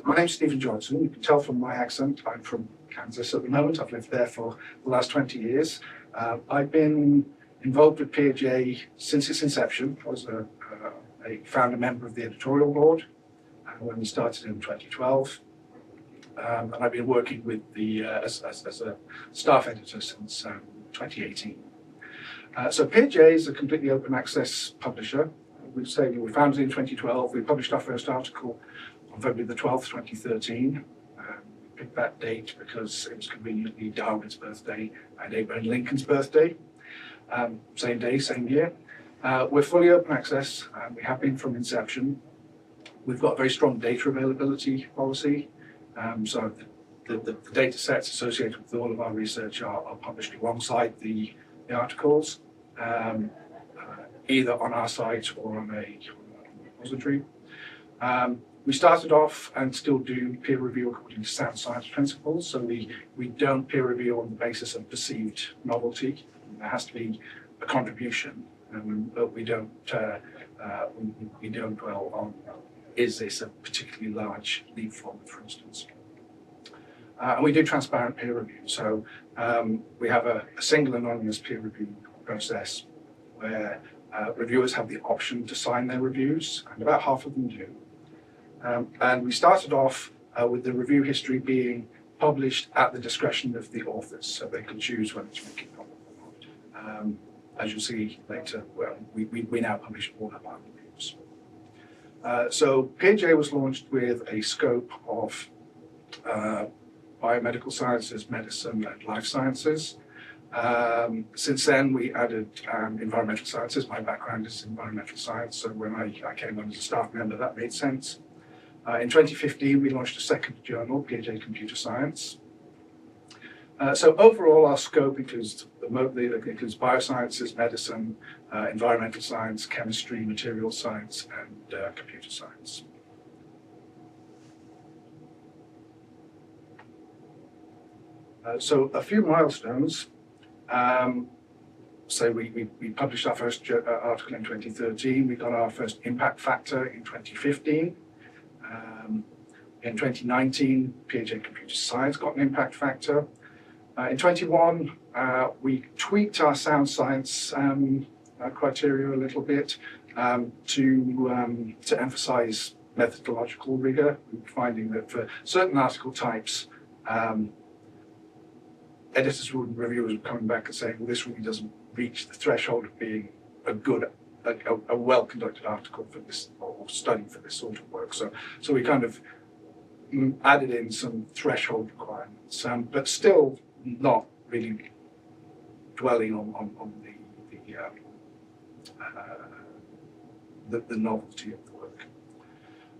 My name's Stephen Johnson. You can tell from my accent, I'm from Kansas at the moment. I've lived there for the last 20 years. I've been involved with PeerJ since its inception. I was a founder member of the editorial board when we started in 2012. And I've been working with the as a staff editor since 2018. So PeerJ is a completely open access publisher. We were founded in 2012. We published our first article on February the 12th, 2013. We picked that date because it was conveniently Darwin's birthday and Abraham Lincoln's birthday. Same day, same year. We're fully open access, and we have been from inception. We've got a very strong data availability policy. So the data sets associated with all of our research are published alongside the articles, either on our site or on a repository. We started off and still do peer review according to sound science principles. So we don't peer review on the basis of perceived novelty. There has to be a contribution, but we don't dwell on, is this a particularly large leap forward, for instance. And we do transparent peer review. So we have a single anonymous peer review process where reviewers have the option to sign their reviews, and about half of them do. And we started off with the review history being published at the discretion of the authors, so they can choose whether to make it public or not. As you'll see later, well, we now publish all of our reviews. So PeerJ was launched with a scope of biomedical sciences, medicine, and life sciences. Since then, we added environmental sciences. My background is environmental science, so when I came on as a staff member, that made sense. In 2015, we launched a second journal, PeerJ Computer Science. So overall, our scope includes biosciences, medicine, environmental science, chemistry, material science, and computer science. So a few milestones. So we published our first article in 2013. We got our first impact factor in 2015. In 2019, PeerJ Computer Science got an impact factor. In 21, we tweaked our sound science criteria a little bit to emphasize methodological rigor. We were finding that for certain article types, editors and reviewers were coming back and saying, well, this really doesn't reach the threshold of being a well-conducted article for this, or study for this sort of work. So we kind of added in some threshold requirements, but still not really dwelling on the novelty of the work.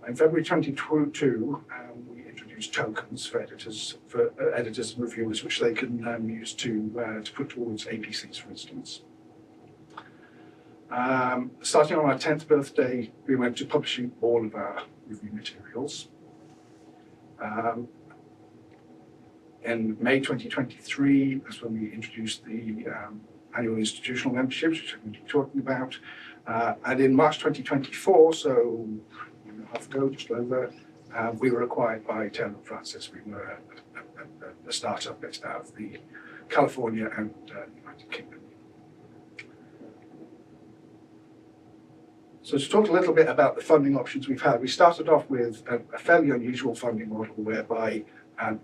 In February 2022, we introduced tokens for editors and reviewers, which they can use to put towards APCs, for instance. Starting on our 10th birthday, we went to publishing all of our review materials. In May 2023, that's when we introduced the annual institutional memberships, which I'm going to be talking about. And in March 2024, so a year and a half ago, just over, we were acquired by Taylor & Francis. We were a startup based out of the California and United Kingdom. So to talk a little bit about the funding options we've had, we started off with a fairly unusual funding model whereby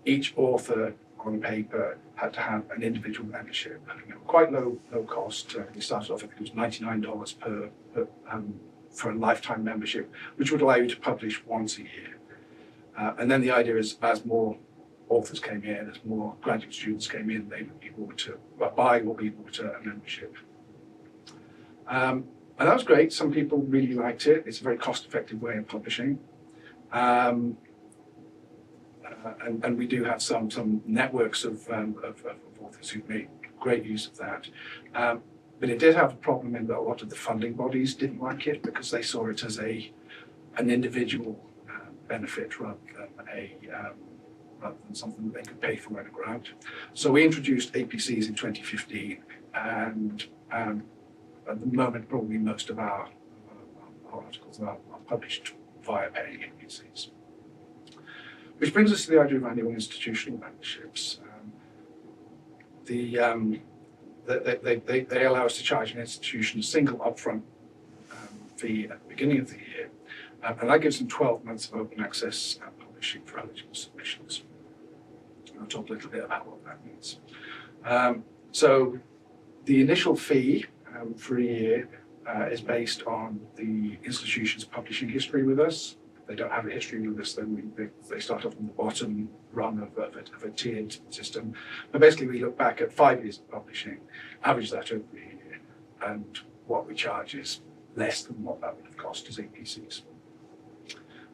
each author on paper had to have an individual membership, quite low cost. We started off, I think it was $99 for a lifetime membership, which would allow you to publish once a year. And then the idea is, as more authors came in, as more graduate students came in, they would be able to buy or be bought a membership. And that was great. Some people really liked it. It's a very cost-effective way of publishing. And we do have some networks of authors who've made great use of that. But it did have a problem in that a lot of the funding bodies didn't like it because they saw it as an individual benefit rather than something that they could pay for in a grant. So we introduced APCs in 2015, and at the moment, probably most of our articles are published via paying APCs. Which brings us to the idea of annual institutional memberships. They allow us to charge an institution a single upfront fee at the beginning of the year, and that gives them 12 months of open access publishing for eligible submissions. I'll talk a little bit about what that means. So the initial fee for a year is based on the institution's publishing history with us. If they don't have a history with us, then they start off on the bottom rung of a tiered system. But basically, we look back at 5 years of publishing, average that over a year, and what we charge is less than what that would have cost as APCs.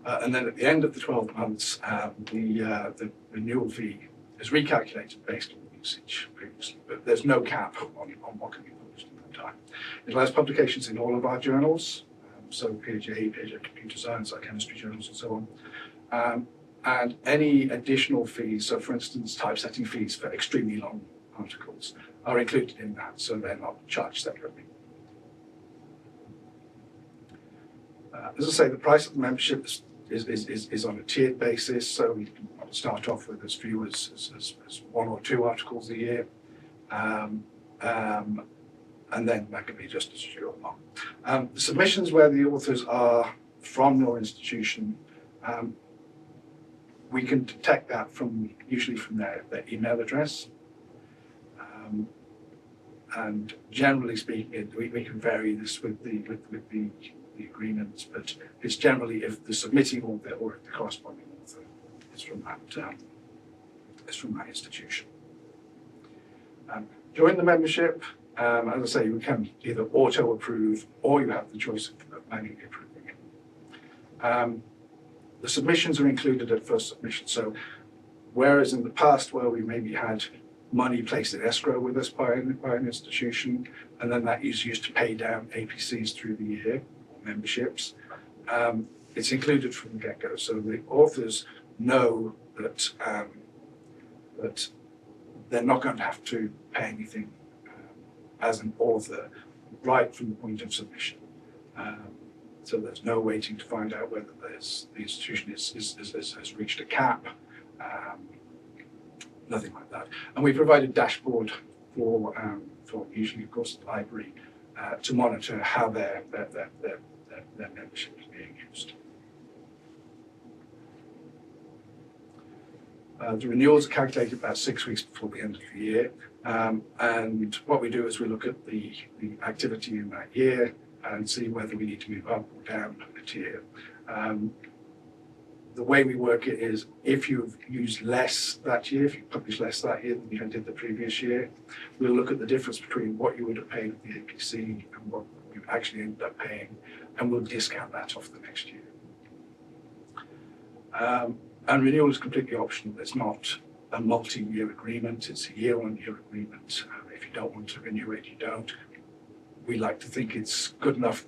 And then at the end of the 12 months, the renewal fee is recalculated based on the usage previously, but there's no cap on what can be published in that time. It allows publications in all of our journals, so PeerJ, Computer Science, our chemistry journals, and so on. And any additional fees, so for instance, typesetting fees for extremely long articles, are included in that, so they're not charged separately. As I say, the price of the membership is on a tiered basis, so we can start off with as few as 1 or 2 articles a year, and then that can be just as few or more. The submissions where the authors are from your institution, we can detect that usually from their email address, and generally speaking, we can vary this with the agreements, but it's generally if the submitting author or if the corresponding author is from that institution. Join the membership. As I say, you can either auto-approve or you have the choice of manually approving it. The submissions are included at first submission. So whereas in the past where we maybe had money placed in escrow with us by an institution, and then that is used to pay down APCs through the year, memberships, it's included from the get-go. So the authors know that that they're not going to have to pay anything as an author right from the point of submission. So there's no waiting to find out whether the institution has reached a cap, nothing like that. And we provide a dashboard for usually, of course, the library to monitor how their membership is being used. The renewals are calculated about 6 weeks before the end of the year. And what we do is we look at the activity in that year and see whether we need to move up or down a tier. The way we work it is if you've used less that year, if you published less that year than you did the previous year, we'll look at the difference between what you would have paid with the APC and what you actually ended up paying, and we'll discount that off the next year. And renewal is completely optional. It's not a multi-year agreement, it's a year-on-year agreement. If you don't want to renew it, you don't. We like to think it's good enough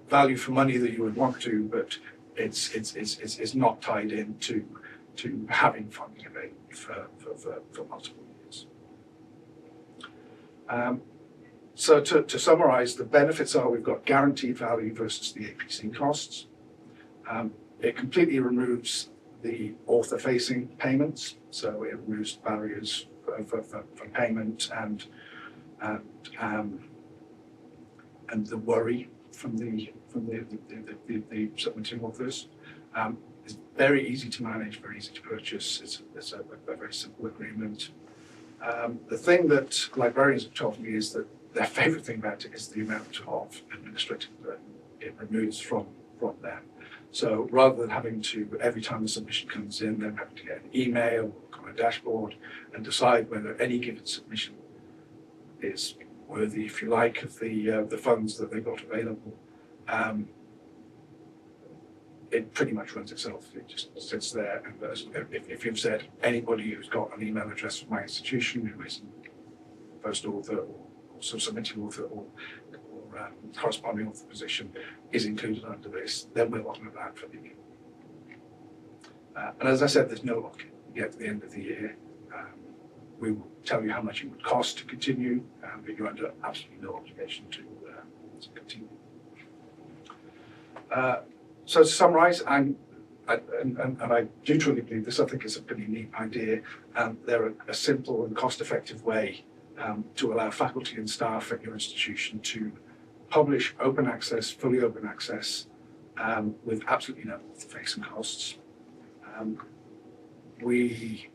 value for money that you would want to, but it's not tied into having funding available for multiple years. So to summarize, the benefits are we've got guaranteed value versus the APC costs. It completely removes the author-facing payments, so it removes barriers for payment and the worry from the submitting authors. It's very easy to manage, very easy to purchase. It's a very simple agreement. The thing that librarians have told me is that their favourite thing about it is the amount of administrative burden it removes from them. So rather than having to, every time the submission comes in, them having to get an email or on a dashboard and decide whether any given submission is worthy, if you like, of the funds that they've got available, it pretty much runs itself. It just sits there, and if you've said anybody who's got an email address from my institution who is a post author or submitting author or corresponding author position is included under this, then we'll honour that for the year. And as I said, there's no lock-in. You get to the end of the year, we will tell you how much it would cost to continue, but you're under absolutely no obligation to continue. So to summarise, and I do truly believe this, I think it's a pretty neat idea. They're a simple and cost-effective way to allow faculty and staff at your institution to publish open access, fully open access, with absolutely no fees and costs. We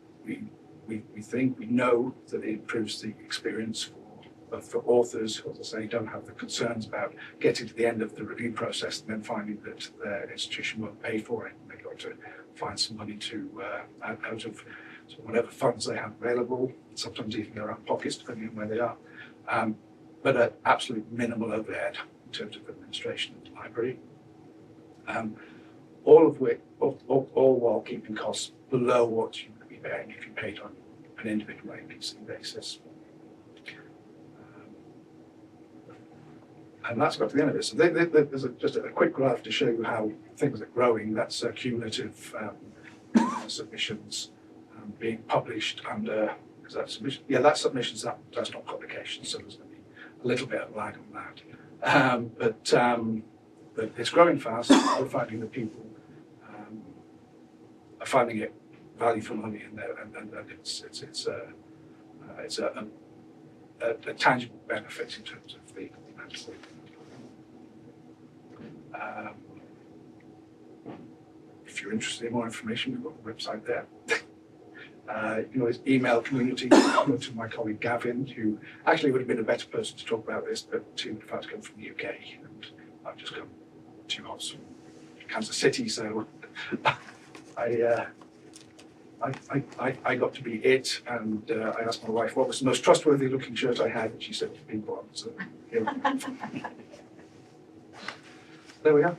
think, we know that it improves the experience for authors who, as I say, don't have the concerns about getting to the end of the review process and then finding that their institution won't pay for it. They've got to find some money to out of whatever funds they have available, sometimes even their own pockets, depending on where they are. But at absolute minimal overhead in terms of administration of the library. All of which, all while keeping costs below what you would be paying if you paid on an individual APC basis. And that's got to the end of it. So there's just a quick graph to show you how things are growing. That's cumulative submissions being published under, is that submission? Yeah, that's submissions, that's not publications, so there's going to be a little bit of lag on that. But it's growing fast. We're finding that people are finding it value for money, and it's a tangible benefit in terms of the amount. If you're interested in more information, we've got the website there. You can always email community to my colleague Gavin, who actually would have been a better person to talk about this, but he would have had to come from the UK, and I've just come 2 hours from Kansas City, so I got to be it, and I asked my wife what was the most trustworthy looking shirt I had, and she said pink one. So here we go. There we are.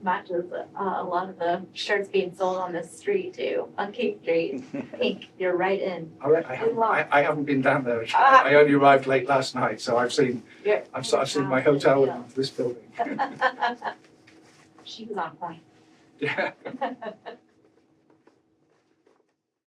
Matches a lot of the shirts being sold on this street too, on King Street. Pink, you're right in. All right, I haven't been down there. I only arrived late last night, so I've seen my hotel in this building. She was on point. Yeah.